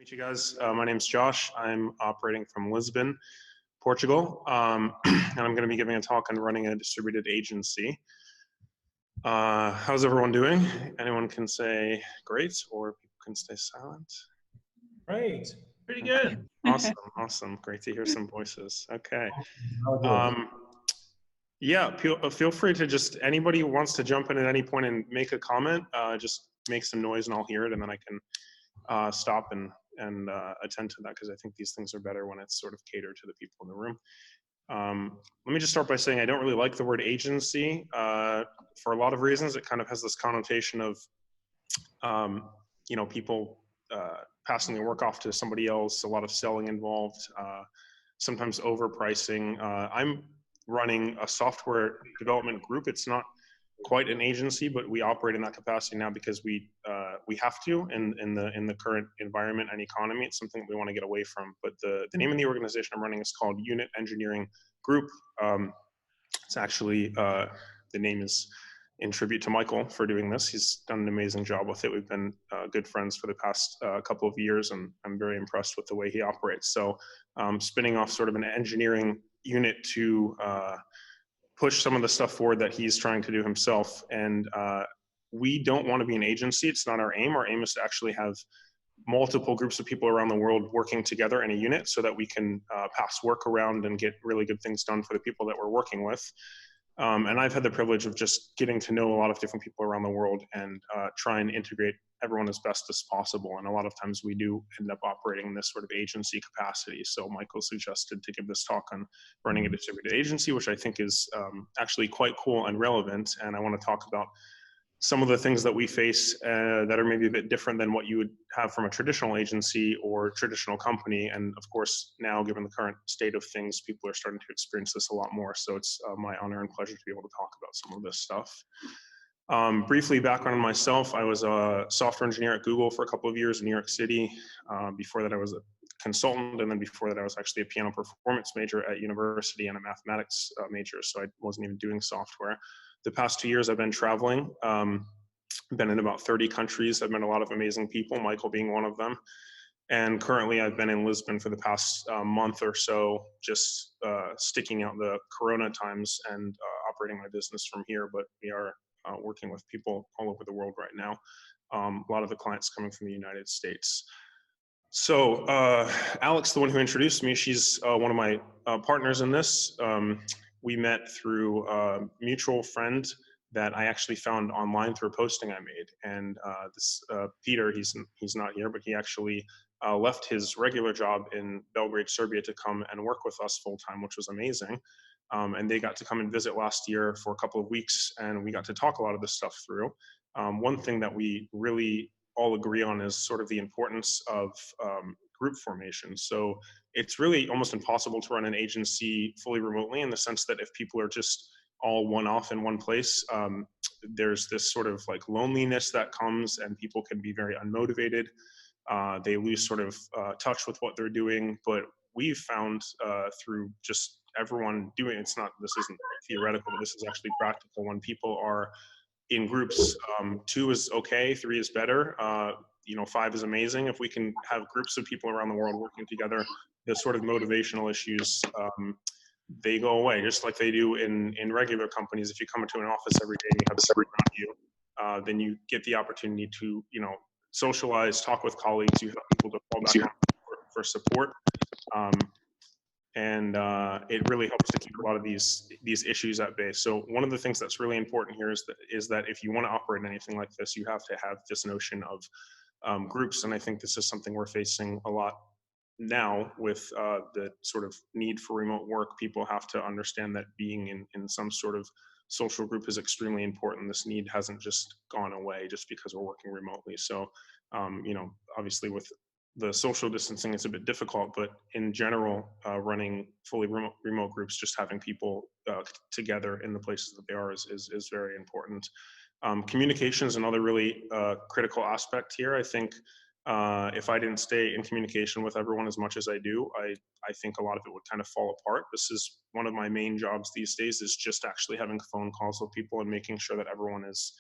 Meet you guys. My name's Josh. I'm operating from Lisbon, Portugal, and I'm going to be giving a talk on running a distributed agency. How's everyone doing? Anyone can say great, or people can stay silent. Great, pretty good. Awesome, awesome. Great to hear some voices. Okay. Yeah, feel free to just, anybody who wants to jump in at any point and make a comment, just make some noise and I'll hear it, and then I can stop and attend to that, because I think these things are better when it's sort of catered to the people in the room. Let me just start by saying I don't really like the word agency for a lot of reasons. It kind of has this connotation of, people passing their work off to somebody else, a lot of selling involved, sometimes overpricing. I'm running a software development group. It's not quite an agency, but we operate in that capacity now because we have to in the current environment and economy. It's something that we want to get away from. But the name of the organization I'm running is called Unit Engineering Group. It's actually the name is in tribute to Michael for doing this. He's done an amazing job with it. We've been good friends for the past couple of years, and I'm very impressed with the way he operates. So spinning off sort of an engineering unit to push some of the stuff forward that he's trying to do himself. And we don't want to be an agency. It's not our aim. Our aim is to actually have multiple groups of people around the world working together in a unit so that we can pass work around and get really good things done for the people that we're working with. And I've had the privilege of just getting to know a lot of different people around the world and try and integrate everyone as best as possible. And a lot of times we do end up operating in this sort of agency capacity. So Michael suggested to give this talk on running a distributed agency, which I think is actually quite cool and relevant. And I want to talk about some of the things that we face that are maybe a bit different than what you would have from a traditional agency or traditional company. And of course, now given the current state of things, people are starting to experience this a lot more. So it's my honor and pleasure to be able to talk about some of this stuff. Briefly, background on myself: I was a software engineer at Google for a couple of years in New York City. Before that, I was a consultant, and then before that, I was actually a piano performance major at university and a mathematics major, so I wasn't even doing software. The past 2 years, I've been traveling. Been in about 30 countries. I've met a lot of amazing people, Michael being one of them. And currently, I've been in Lisbon for the past month or so, just sticking out the Corona times and operating my business from here. But we are working with people all over the world right now. A lot of the clients coming from the United States. So Alex, the one who introduced me, she's one of my partners in this. We met through a mutual friend that I actually found online through a posting I made. And this Peter, he's not here, but he actually left his regular job in Belgrade, Serbia to come and work with us full time, which was amazing. And they got to come and visit last year for a couple of weeks, and we got to talk a lot of this stuff through. One thing that we really all agree on is sort of the importance of group formation. So it's really almost impossible to run an agency fully remotely, in the sense that if people are just all one-off in one place, there's this sort of like loneliness that comes, and people can be very unmotivated. They lose sort of touch with what they're doing. But we've found through just everyone doing, this isn't theoretical, but this is actually practical. When people are in groups, 2 is okay, 3 is better, 5 is amazing. If we can have groups of people around the world working together, the sort of motivational issues, they go away, just like they do in regular companies. If you come into an office every day and you have somebody around you, then you get the opportunity to, socialize, talk with colleagues. You have people to fall back on for support. And it really helps to keep a lot of these issues at bay. So one of the things that's really important here is that if you want to operate anything like this, you have to have this notion of groups. And I think this is something we're facing a lot now with the sort of need for remote work. People have to understand that being in some sort of social group is extremely important. This need hasn't just gone away just because we're working remotely. So, obviously with the social distancing, it's a bit difficult, but in general, running fully remote groups, just having people together in the places that they are is very important. Communication is another really critical aspect here. I think if I didn't stay in communication with everyone as much as I do, I think a lot of it would kind of fall apart. This is one of my main jobs these days, is just actually having phone calls with people and making sure that everyone is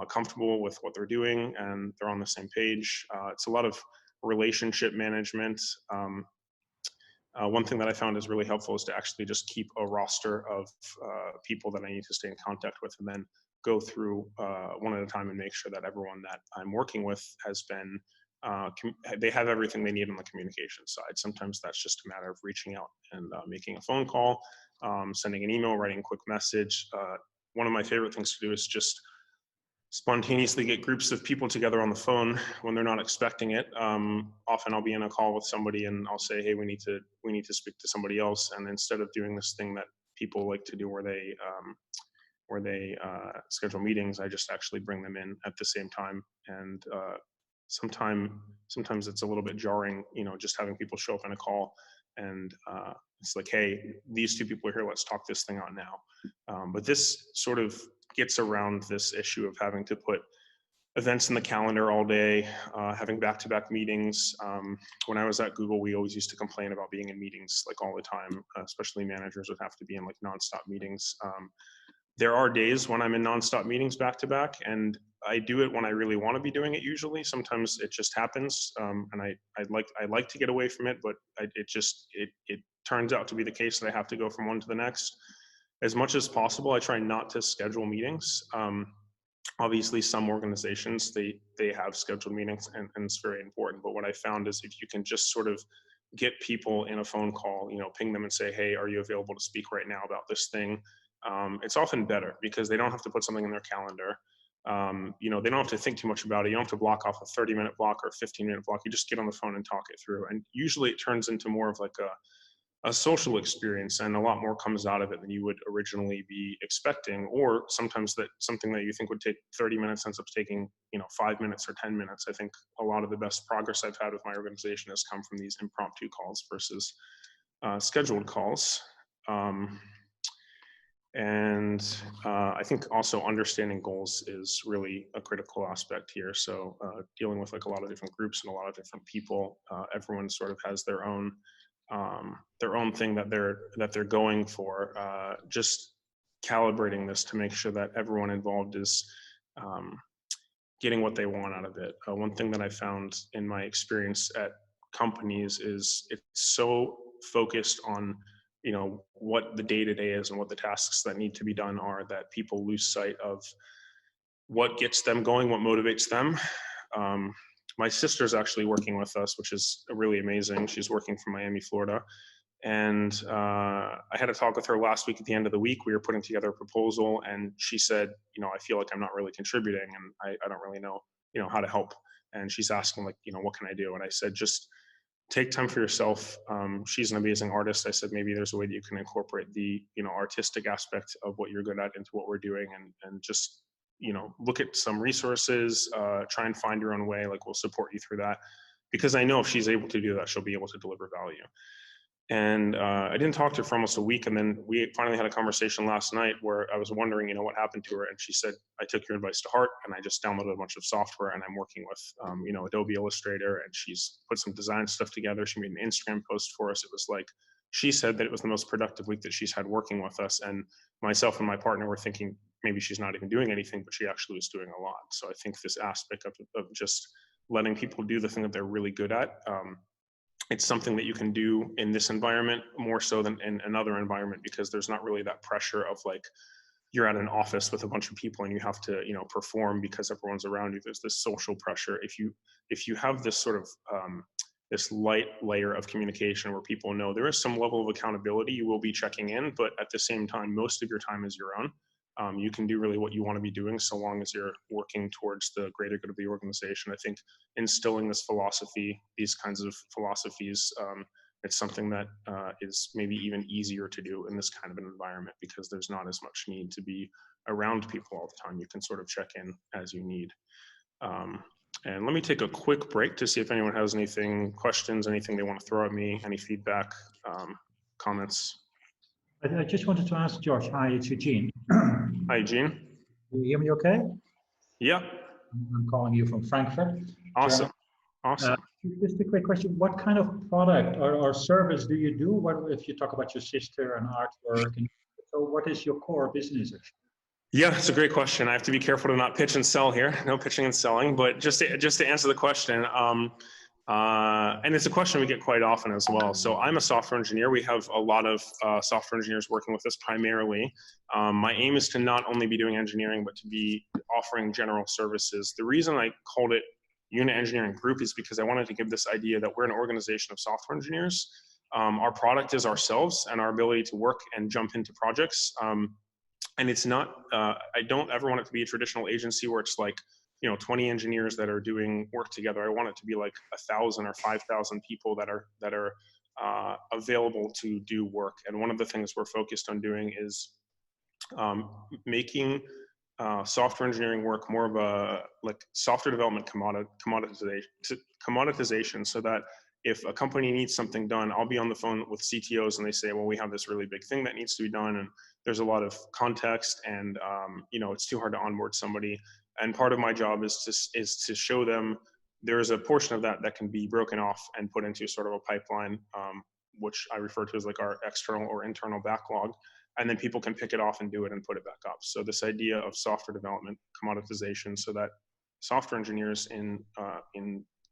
comfortable with what they're doing and they're on the same page. It's a lot of relationship management. One thing that I found is really helpful is to actually just keep a roster of people that I need to stay in contact with, and then go through one at a time and make sure that everyone that I'm working with has been, they have everything they need on the communication side. Sometimes that's just a matter of reaching out and making a phone call, sending an email, writing a quick message. One of my favorite things to do is just spontaneously get groups of people together on the phone when they're not expecting it. Often I'll be in a call with somebody and I'll say, hey, we need to speak to somebody else. And instead of doing this thing that people like to do where they schedule meetings, I just actually bring them in at the same time. And sometimes it's a little bit jarring, just having people show up in a call and it's like, hey, these two people are here, let's talk this thing out now. But this sort of gets around this issue of having to put events in the calendar all day, having back-to-back meetings. When I was at Google, we always used to complain about being in meetings like all the time, especially managers would have to be in like nonstop meetings. There are days when I'm in nonstop meetings back-to-back, and I do it when I really want to be doing it usually. Sometimes it just happens, and I'd like to get away from it, but it turns out to be the case that I have to go from one to the next. As much as possible, I try not to schedule meetings. Obviously, some organizations, they have scheduled meetings and it's very important. But what I found is if you can just sort of get people in a phone call, ping them and say, hey, are you available to speak right now about this thing? It's often better because they don't have to put something in their calendar. They don't have to think too much about it. You don't have to block off a 30-minute block or a 15-minute block. You just get on the phone and talk it through. And usually it turns into more of like a social experience, and a lot more comes out of it than you would originally be expecting, or sometimes that something that you think would take 30 minutes ends up taking 5 minutes or 10 minutes. I think a lot of the best progress I've had with my organization has come from these impromptu calls versus scheduled calls. I think also understanding goals is really a critical aspect here. So dealing with like a lot of different groups and a lot of different people, everyone sort of has their own thing that they're going for. Just calibrating this to make sure that everyone involved is getting what they want out of it. One thing that I found in my experience at companies is it's so focused on what the day-to-day is and what the tasks that need to be done are, that people lose sight of what gets them going, what motivates them. My sister's actually working with us, which is really amazing. She's working from Miami, Florida. And I had a talk with her last week at the end of the week. We were putting together a proposal and she said, I feel like I'm not really contributing and I don't really know, how to help. And she's asking like, what can I do? And I said, just take time for yourself. She's an amazing artist. I said, maybe there's a way that you can incorporate the, artistic aspect of what you're good at into what we're doing and just, look at some resources, try and find your own way. Like we'll support you through that, because I know if she's able to do that, she'll be able to deliver value. And I didn't talk to her for almost a week. And then we finally had a conversation last night where I was wondering, what happened to her. And she said, I took your advice to heart and I just downloaded a bunch of software and I'm working with, Adobe Illustrator, and she's put some design stuff together. She made an Instagram post for us. It was like, she said that it was the most productive week that she's had working with us. And myself and my partner were thinking maybe she's not even doing anything, but she actually was doing a lot. So I think this aspect of just letting people do the thing that they're really good at, it's something that you can do in this environment more so than in another environment, because there's not really that pressure of like, you're at an office with a bunch of people and you have to, perform because everyone's around you. There's this social pressure. If you have this sort of, this light layer of communication where people know there is some level of accountability, you will be checking in, but at the same time, most of your time is your own. You can do really what you want to be doing so long as you're working towards the greater good of the organization. I think instilling this philosophy, these kinds of philosophies, it's something that is maybe even easier to do in this kind of an environment, because there's not as much need to be around people all the time. You can sort of check in as you need. And let me take a quick break to see if anyone has anything, questions, anything they want to throw at me, any feedback, comments. I just wanted to ask Josh. Hi, it's Eugene. Hi, Eugene. Do you hear me okay? Yeah. I'm calling you from Frankfurt. Awesome. Awesome. Just a quick question. What kind of product or service do you do? What if you talk about your sister and artwork? And so what is your core business? Yeah, that's a great question. I have to be careful to not pitch and sell here. No pitching and selling, but just to answer the question, And it's a question we get quite often as well. So I'm a software engineer. We have a lot of software engineers working with us primarily. My aim is to not only be doing engineering, but to be offering general services. The reason I called it Unit Engineering Group is because I wanted to give this idea that we're an organization of software engineers. Our product is ourselves and our ability to work and jump into projects. And it's not, I don't ever want it to be a traditional agency where it's like, 20 engineers that are doing work together. I want it to be like 1,000 or 5,000 people that are available to do work. And one of the things we're focused on doing is making software engineering work more of a like software development commoditization, so that if a company needs something done, I'll be on the phone with CTOs and they say, well, we have this really big thing that needs to be done, and there's a lot of context, and it's too hard to onboard somebody. And part of my job is to show them there is a portion of that can be broken off and put into sort of a pipeline, which I refer to as like our external or internal backlog. And then people can pick it off and do it and put it back up. So this idea of software development commoditization, so that software engineers in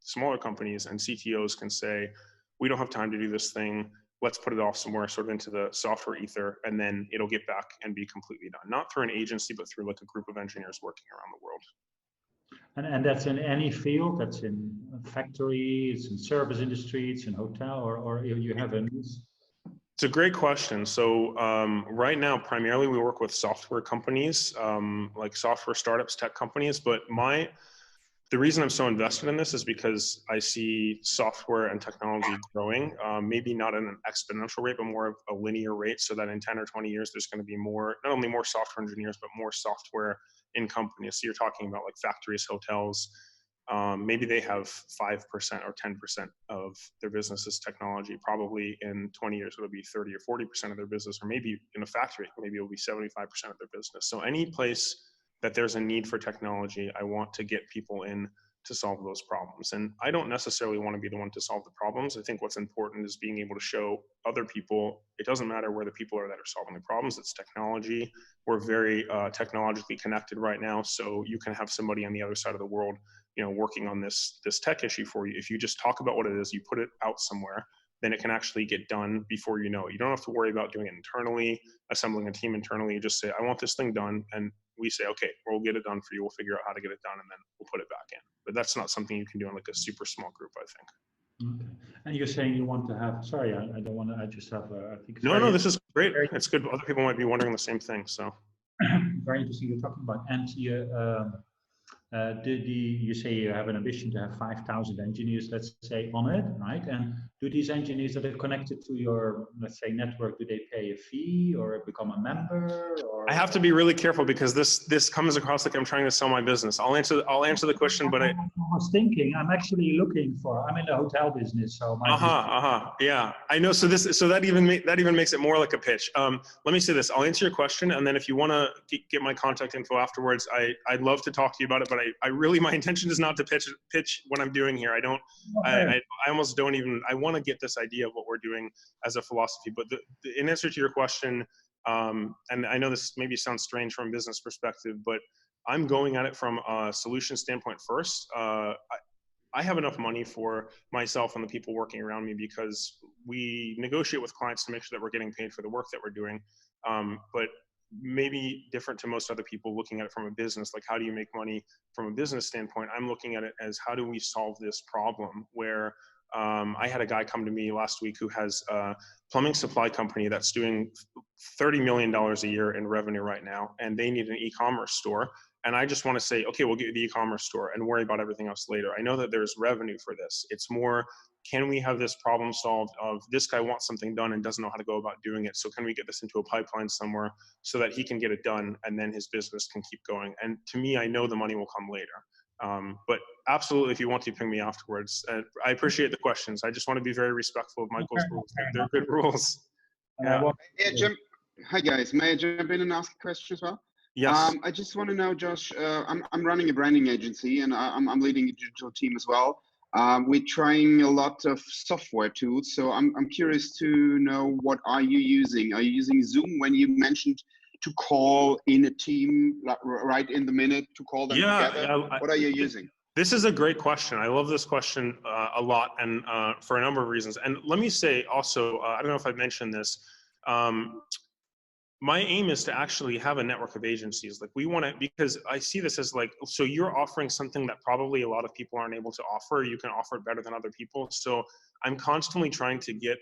smaller companies and CTOs can say, we don't have time to do this thing. Let's put it off somewhere, sort of into the software ether, and then it'll get back and be completely done. Not through an agency, but through like a group of engineers working around the world. And that's in any field? That's in factories, in service industry, it's in hotel, or you have a niche? It's a great question. So right now, primarily we work with software companies, like software startups, tech companies. But the reason I'm so invested in this is because I see software and technology growing, maybe not at an exponential rate, but more of a linear rate, so that in 10 or 20 years, there's going to be not only more software engineers, but more software in companies. So you're talking about like factories, hotels. Maybe they have 5% or 10% of their business is technology. Probably in 20 years, it'll be 30 or 40% of their business, or maybe in a factory, maybe it'll be 75% of their business. So any place that there's a need for technology, I want to get people in to solve those problems. And I don't necessarily want to be the one to solve the problems. I think what's important is being able to show other people, it doesn't matter where the people are that are solving the problems, it's technology. We're very technologically connected right now. So you can have somebody on the other side of the world, working on this tech issue for you. If you just talk about what it is, you put it out somewhere, then it can actually get done before you know it. You don't have to worry about doing it internally, assembling a team internally. You just say, I want this thing done. And we say, okay, we'll get it done for you. We'll figure out how to get it done, and then we'll put it back in. But that's not something you can do in like a super small group, I think. Okay. And you're saying you want to have, sorry, I don't want to, I just have, I think it's No, this is great. It's good. Other people might be wondering the same thing, so. Very interesting you're talking about. And you say you have an ambition to have 5,000 engineers, let's say, on it, right? And do these engineers that are connected to your, let's say, network, do they pay a fee or become a member? Or? I have to be really careful because this comes across like I'm trying to sell my business. I'll answer the question, but I was thinking, I'm actually looking for, I'm in the hotel business, so yeah, I know. So that even makes it more like a pitch. Let me say this. I'll answer your question, and then if you want to get my contact info afterwards, I'd love to talk to you about it. But I really, my intention is not to pitch what I'm doing here. I almost don't even. I want to get this idea of what we're doing as a philosophy. But in answer to your question, and I know this maybe sounds strange from a business perspective, but I'm going at it from a solution standpoint first. I have enough money for myself and the people working around me because we negotiate with clients to make sure that we're getting paid for the work that we're doing. But maybe different to most other people looking at it from a business, like how do you make money from a business standpoint? I'm looking at it as how do we solve this problem where I had a guy come to me last week who has a plumbing supply company that's doing $30 million a year in revenue right now, and they need an e-commerce store. And I just want to say, okay, we'll get you the e-commerce store and worry about everything else later. I know that there's revenue for this. It's more, can we have this problem solved of this guy wants something done and doesn't know how to go about doing it. So can we get this into a pipeline somewhere so that he can get it done and then his business can keep going? And to me, I know the money will come later. But absolutely, if you want to ping me afterwards, I appreciate the questions. I just want to be very respectful of Michael's rules. They're good rules. Yeah. Hi guys, may I jump in and ask a question as well? Yes. I just want to know, Josh, I'm running a branding agency and I'm leading a digital team as well. We're trying a lot of software tools. So I'm curious to know, what are you using? Are you using Zoom when you mentioned to call in a team right in the minute to call them together? What are you using? This is a great question. I love this question. a lot, and for a number of reasons. And let me say also, I don't know if I mentioned this. My aim is to actually have a network of agencies. Like we want to, because I see this as like, so you're offering something that probably a lot of people aren't able to offer. You can offer it better than other people. So I'm constantly trying to get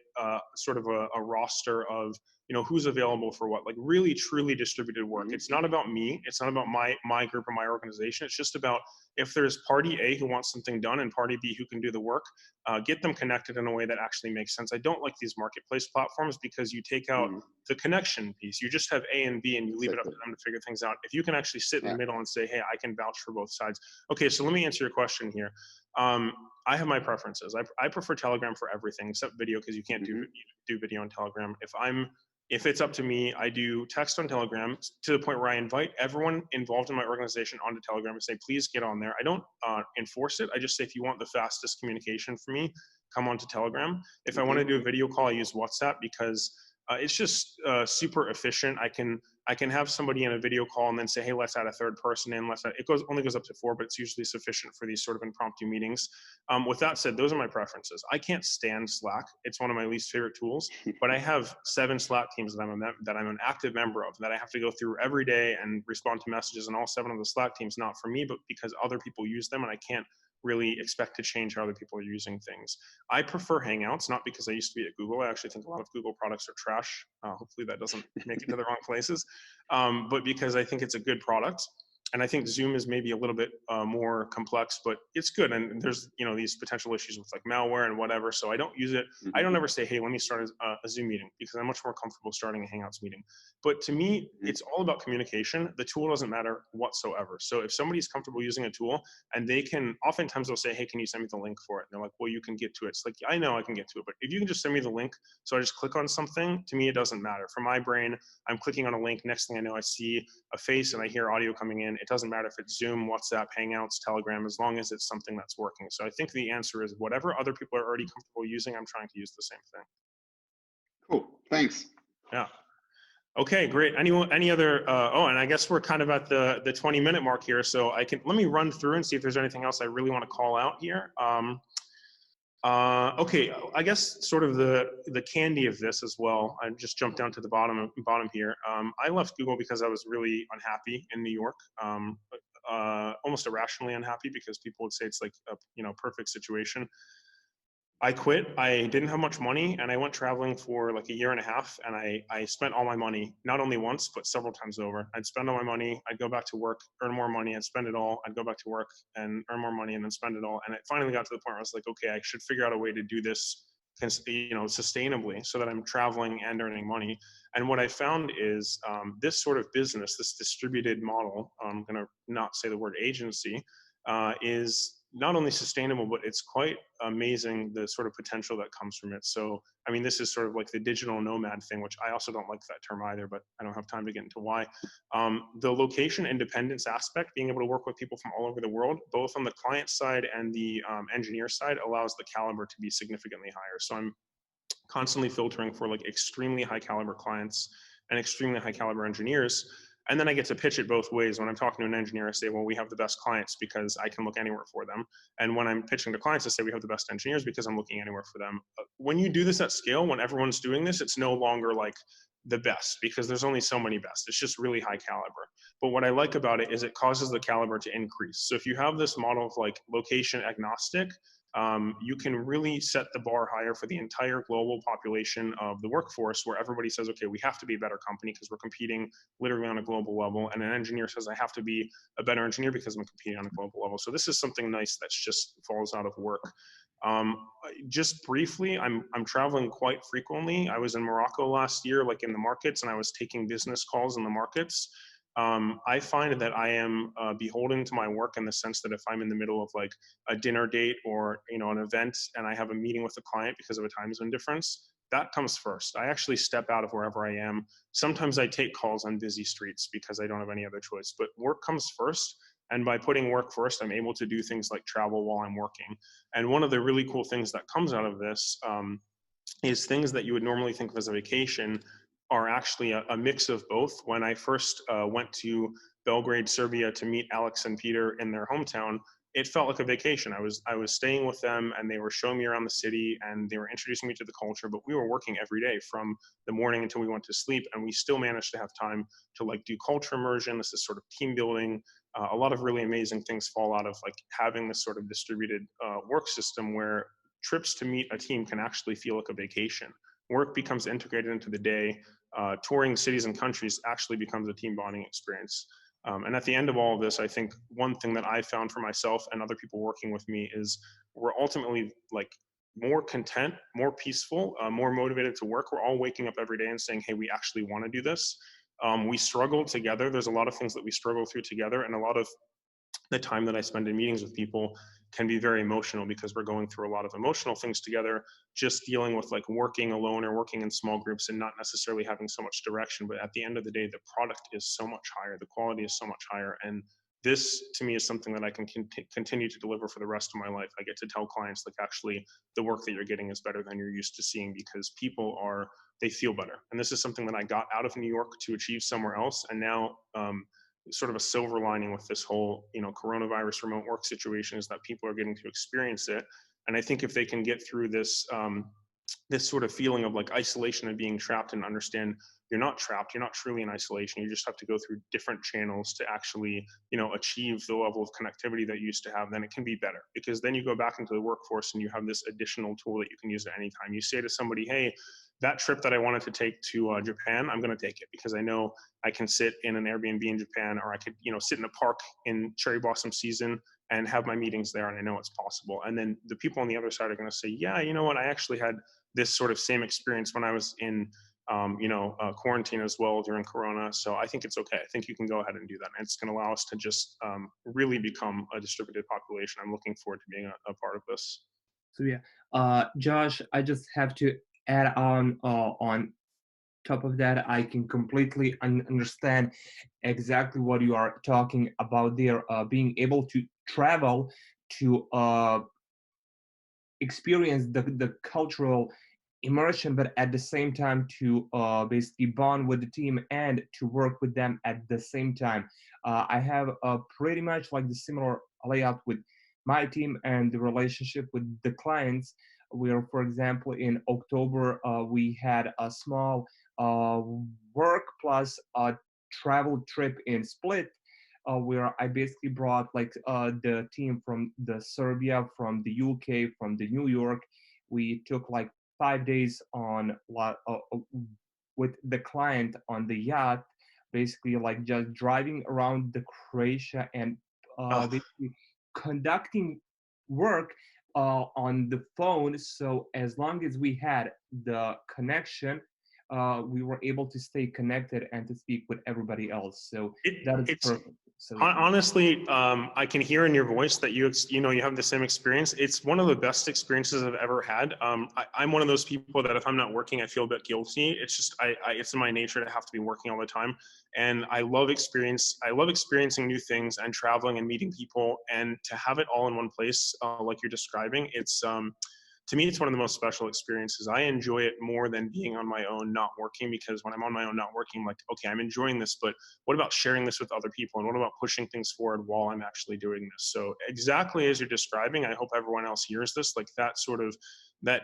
sort of a roster of, you know, who's available for what, like really truly distributed work. It's not about me. It's not about my group or my organization. It's just about if there's party A who wants something done and party B who can do the work, get them connected in a way that actually makes sense. I don't like these marketplace platforms because you take out the connection piece. You just have A and B and you leave it up to them to figure things out. If you can actually sit in the middle and say, hey, I can vouch for both sides. Okay, so let me answer your question here. I have my preferences. I prefer Telegram for everything except video because you can't do video on Telegram. If it's up to me, I do text on Telegram to the point where I invite everyone involved in my organization onto Telegram and say, please get on there. I don't enforce it. I just say, if you want the fastest communication for me, come onto Telegram. If I want to do a video call, I use WhatsApp because it's just super efficient. I can have somebody in a video call and then say, hey, let's add a third person in. It only goes up to 4, but it's usually sufficient for these sort of impromptu meetings. With that said, those are my preferences. I can't stand Slack. It's one of my least favorite tools, but I have 7 Slack teams that I'm an active member of that I have to go through every day and respond to messages, and all 7 of the Slack teams, not for me, but because other people use them and I can't really expect to change how other people are using things. I prefer Hangouts, not because I used to be at Google. I actually think a lot of Google products are trash. Hopefully that doesn't make it to the wrong places. But because I think it's a good product. And I think Zoom is maybe a little bit more complex, but it's good. And there's, you know, these potential issues with like malware and whatever. So I don't use it. I don't ever say, hey, let me start a Zoom meeting, because I'm much more comfortable starting a Hangouts meeting. But to me, it's all about communication. The tool doesn't matter whatsoever. So if somebody's comfortable using a tool and they can, oftentimes they'll say, hey, can you send me the link for it? And they're like, well, you can get to it. It's like, I know I can get to it, but if you can just send me the link, so I just click on something, to me, it doesn't matter. For my brain, I'm clicking on a link. Next thing I know, I see a face and I hear audio coming in. It doesn't matter if it's Zoom, WhatsApp, Hangouts, Telegram, as long as it's something that's working. So I think the answer is whatever other people are already comfortable using, I'm trying to use the same thing. Cool, thanks. Yeah. Okay, great. Any other, and I guess we're kind of at the 20-minute mark here. So let me run through and see if there's anything else I really want to call out here. Okay, I guess sort of the candy of this as well. I just jumped down to the bottom here. I left Google because I was really unhappy in New York, almost irrationally unhappy, because people would say it's like a perfect situation. I quit. I didn't have much money, and I went traveling for like 1.5 years, and I spent all my money, not only once, but several times over. I'd spend all my money, I'd go back to work, earn more money, I'd spend it all, I'd go back to work and earn more money and then spend it all. And it finally got to the point where I was like, okay, I should figure out a way to do this, sustainably, so that I'm traveling and earning money. And what I found is this sort of business, this distributed model, I'm going to not say the word agency, is not only sustainable, but it's quite amazing, the sort of potential that comes from it. So, I mean, this is sort of like the digital nomad thing, which I also don't like that term either, but I don't have time to get into why. The location independence aspect, being able to work with people from all over the world, both on the client side and the engineer side, allows the caliber to be significantly higher. So I'm constantly filtering for like extremely high caliber clients and extremely high caliber engineers. And then I get to pitch it both ways. When I'm talking to an engineer, I say, well, we have the best clients because I can look anywhere for them. And when I'm pitching to clients, I say we have the best engineers because I'm looking anywhere for them. When you do this at scale, when everyone's doing this, it's no longer like the best, because there's only so many best. It's just really high caliber. But what I like about it is it causes the caliber to increase. So if you have this model of like location agnostic, you can really set the bar higher for the entire global population of the workforce, where everybody says, okay, we have to be a better company because we're competing literally on a global level. And an engineer says, I have to be a better engineer because I'm competing on a global level. So this is something nice that's just falls out of work. Just briefly, I'm traveling quite frequently. I was in Morocco last year, like in the markets, and I was taking business calls in the markets. I find that I am beholden to my work in the sense that if I'm in the middle of like a dinner date or an event and I have a meeting with a client because of a time zone difference, that comes first. I actually step out of wherever I am. Sometimes I take calls on busy streets because I don't have any other choice, but work comes first. And by putting work first, I'm able to do things like travel while I'm working. And one of the really cool things that comes out of this is things that you would normally think of as a vacation are actually a mix of both. When I first went to Belgrade, Serbia to meet Alex and Peter in their hometown, it felt like a vacation. I was staying with them, and they were showing me around the city, and they were introducing me to the culture, but we were working every day from the morning until we went to sleep, and we still managed to have time to like do culture immersion. This is sort of team building. A lot of really amazing things fall out of like having this sort of distributed work system where trips to meet a team can actually feel like a vacation. Work becomes integrated into the day. Touring cities and countries actually becomes a team bonding experience. And at the end of all of this, I think one thing that I found for myself and other people working with me is we're ultimately like more content, more peaceful, more motivated to work. We're all waking up every day and saying, hey, we actually want to do this. We struggle together. There's a lot of things that we struggle through together, and a lot of the time that I spend in meetings with people can be very emotional because we're going through a lot of emotional things together, just dealing with like working alone or working in small groups and not necessarily having so much direction. But at the end of the day, the product is so much higher, the quality is so much higher. And this to me is something that I can continue to deliver for the rest of my life. I get to tell clients like, actually the work that you're getting is better than you're used to seeing, because people they feel better. And this is something that I got out of New York to achieve somewhere else. And now, sort of a silver lining with this whole, coronavirus remote work situation is that people are getting to experience it. And I think if they can get through this, this sort of feeling of like isolation and being trapped, and understand you're not trapped, you're not truly in isolation, you just have to go through different channels to actually, achieve the level of connectivity that you used to have, then it can be better. Because then you go back into the workforce and you have this additional tool that you can use at any time. You say to somebody, hey, that trip that I wanted to take to Japan, I'm going to take it because I know I can sit in an Airbnb in Japan, or I could, sit in a park in cherry blossom season and have my meetings there, and I know it's possible. And then the people on the other side are going to say, yeah, you know what, I actually had this sort of same experience when I was in, quarantine as well during Corona. So I think it's okay. I think you can go ahead and do that. And it's going to allow us to just really become a distributed population. I'm looking forward to being a part of this. So Josh, I just have to add on top of that, I can completely understand exactly what you are talking about there. Being able to travel to experience the cultural immersion, but at the same time to basically bond with the team and to work with them at the same time. I have pretty much like the similar layout with my team and the relationship with the clients, where, for example, in October, we had a small work plus a travel trip in Split, where I basically brought like the team from the Serbia, from the UK, from the New York. We took like 5 days on with the client on the yacht, basically like just driving around the Croatia and basically conducting work on the phone. So as long as we had the connection, we were able to stay connected and to speak with everybody else. So that is perfect. So honestly, I can hear in your voice that you have the same experience. It's one of the best experiences I've ever had. I'm one of those people that if I'm not working, I feel a bit guilty. It's just it's in my nature to have to be working all the time, and I love experiencing new things and traveling and meeting people, and to have it all in one place, like you're describing. It's to me, it's one of the most special experiences. I enjoy it more than being on my own, not working, because when I'm on my own, not working, I'm like, okay, I'm enjoying this, but what about sharing this with other people? And what about pushing things forward while I'm actually doing this? So exactly as you're describing, I hope everyone else hears this, like that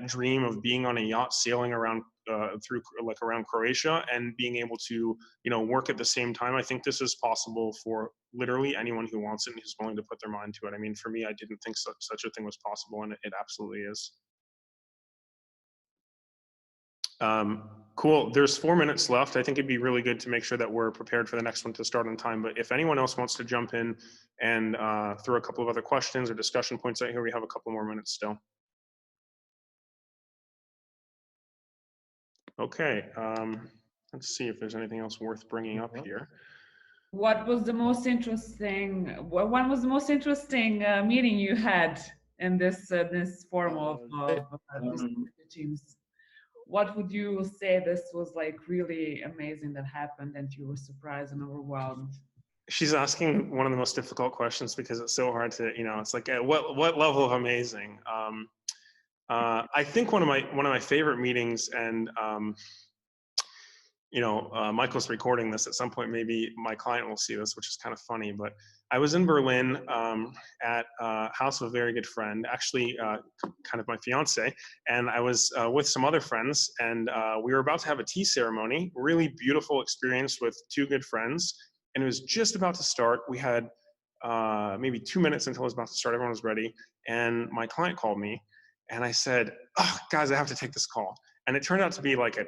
dream of being on a yacht, sailing around around Croatia and being able to, work at the same time. I think this is possible for literally anyone who wants it and who's willing to put their mind to it. I mean, for me, I didn't think such a thing was possible, and it absolutely is. Cool. There's 4 minutes left. I think it'd be really good to make sure that we're prepared for the next one to start on time. But if anyone else wants to jump in and throw a couple of other questions or discussion points out here, we have a couple more minutes still. Okay. Let's see if there's anything else worth bringing up here. What was the most interesting? When was the most interesting meeting you had in this form of teams? What would you say this was like really amazing that happened and you were surprised and overwhelmed? She's asking one of the most difficult questions because it's so hard to, it's like what level of amazing. I think one of my favorite meetings, and Michael's recording this at some point. Maybe my client will see this, which is kind of funny. But I was in Berlin at house of a very good friend, actually kind of my fiance, and I was with some other friends, and we were about to have a tea ceremony, really beautiful experience with two good friends, and it was just about to start. We had maybe 2 minutes until it was about to start, everyone was ready, and my client called me, and I said, oh, guys, I have to take this call. And it turned out to be like a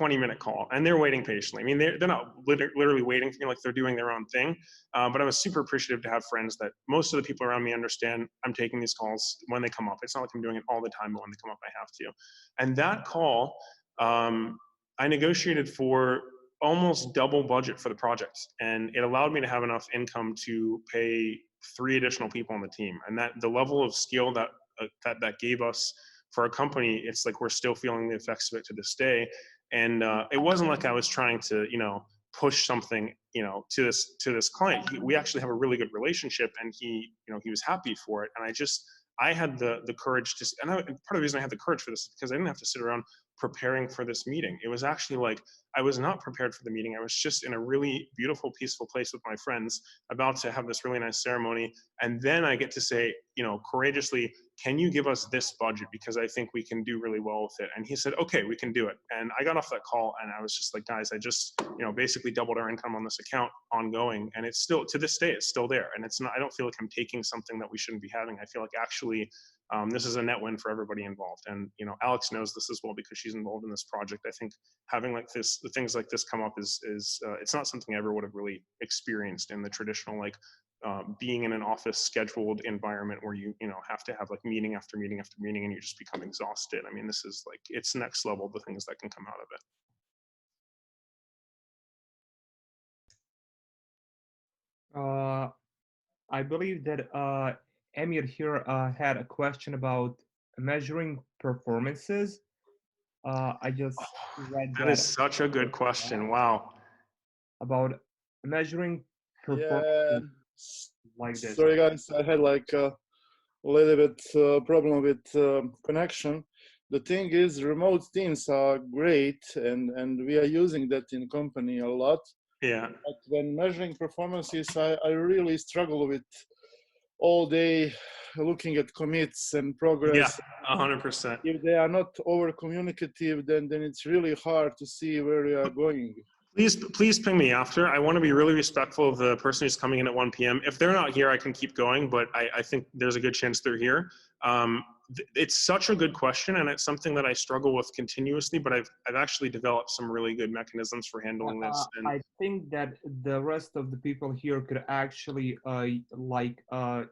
20-minute call, and they're waiting patiently. I mean, they're not literally waiting for me, like they're doing their own thing. But I was super appreciative to have friends that most of the people around me understand I'm taking these calls when they come up. It's not like I'm doing it all the time, but when they come up, I have to. And that call, I negotiated for almost double budget for the project, and it allowed me to have enough income to pay 3 additional people on the team. And that the level of skill that that gave us for a company, it's like we're still feeling the effects of it to this day. And it wasn't like I was trying to, push something, to this client. We actually have a really good relationship, and he was happy for it. And I had the courage to, and part of the reason I had the courage for this is because I didn't have to sit around preparing for this meeting. It was actually like, I was not prepared for the meeting. I was just in a really beautiful, peaceful place with my friends, about to have this really nice ceremony. And then I get to say, courageously, can you give us this budget? Because I think we can do really well with it. And he said, okay, we can do it. And I got off that call, and I was just like, guys, I just, basically doubled our income on this account ongoing. And it's still, to this day, it's still there. And it's not, I don't feel like I'm taking something that we shouldn't be having. I feel like actually, this is a net win for everybody involved. And, Alex knows this as well because she's involved in this project. I think having like this, the things like this come up is it's not something I ever would have really experienced in the traditional, like, being in an office scheduled environment where you have to have like meeting after meeting after meeting, and you just become exhausted. I mean, this is like, it's next level, the things that can come out of it. I believe that Emir here had a question about measuring performances. I just read That is such a good question. Wow. about measuring performances like this. Sorry guys, I had like a little bit problem with connection. The thing is, remote teams are great, and we are using that in company a lot. Yeah. But when measuring performances, I really struggle with all day looking at commits and progress. Yeah, 100%. If they are not over communicative, then it's really hard to see where we are going. Please ping me after. I want to be really respectful of the person who's coming in at 1 p.m. If they're not here, I can keep going, but I think there's a good chance they're here. It's such a good question, and it's something that I struggle with continuously, but I've actually developed some really good mechanisms for handling this. And I think that the rest of the people here could actually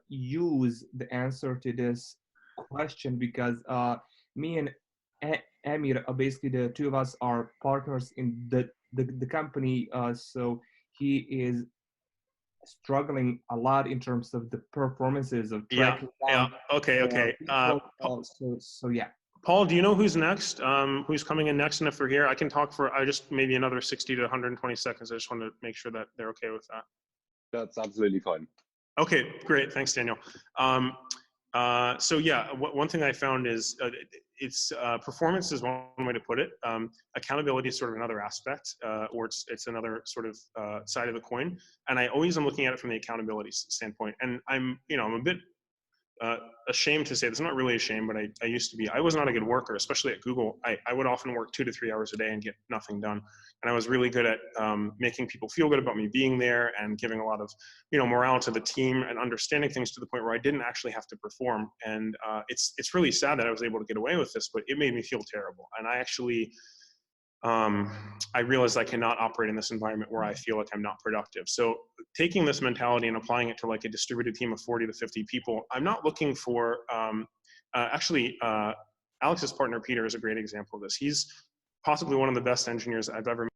use the answer to this question, because me and Emir, basically the two of us are partners in the company, so he is struggling a lot in terms of the performances of tracking down. Okay. So yeah. Paul, do you know who's next? Who's coming in next? And if they're here, I can talk for just maybe another 60 to 120 seconds. I just want to make sure that they're okay with that. That's absolutely fine. Okay, great. Thanks, Daniel. So yeah, one thing I found is it's performance is one way to put it. Accountability is sort of another aspect, or it's another sort of side of the coin. And I always am looking at it from the accountability standpoint. And I'm a bit ashamed to say this. I'm not really ashamed, but I used to be. I was not a good worker, especially at Google. I would often work 2 to 3 hours a day and get nothing done. And I was really good at making people feel good about me being there and giving a lot of morale to the team and understanding things to the point where I didn't actually have to perform. And it's really sad that I was able to get away with this, but it made me feel terrible. And I actually I realized I cannot operate in this environment where I feel like I'm not productive. So taking this mentality and applying it to like a distributed team of 40 to 50 people, I'm not looking for, Alex's partner, Peter, is a great example of this. He's possibly one of the best engineers I've ever met.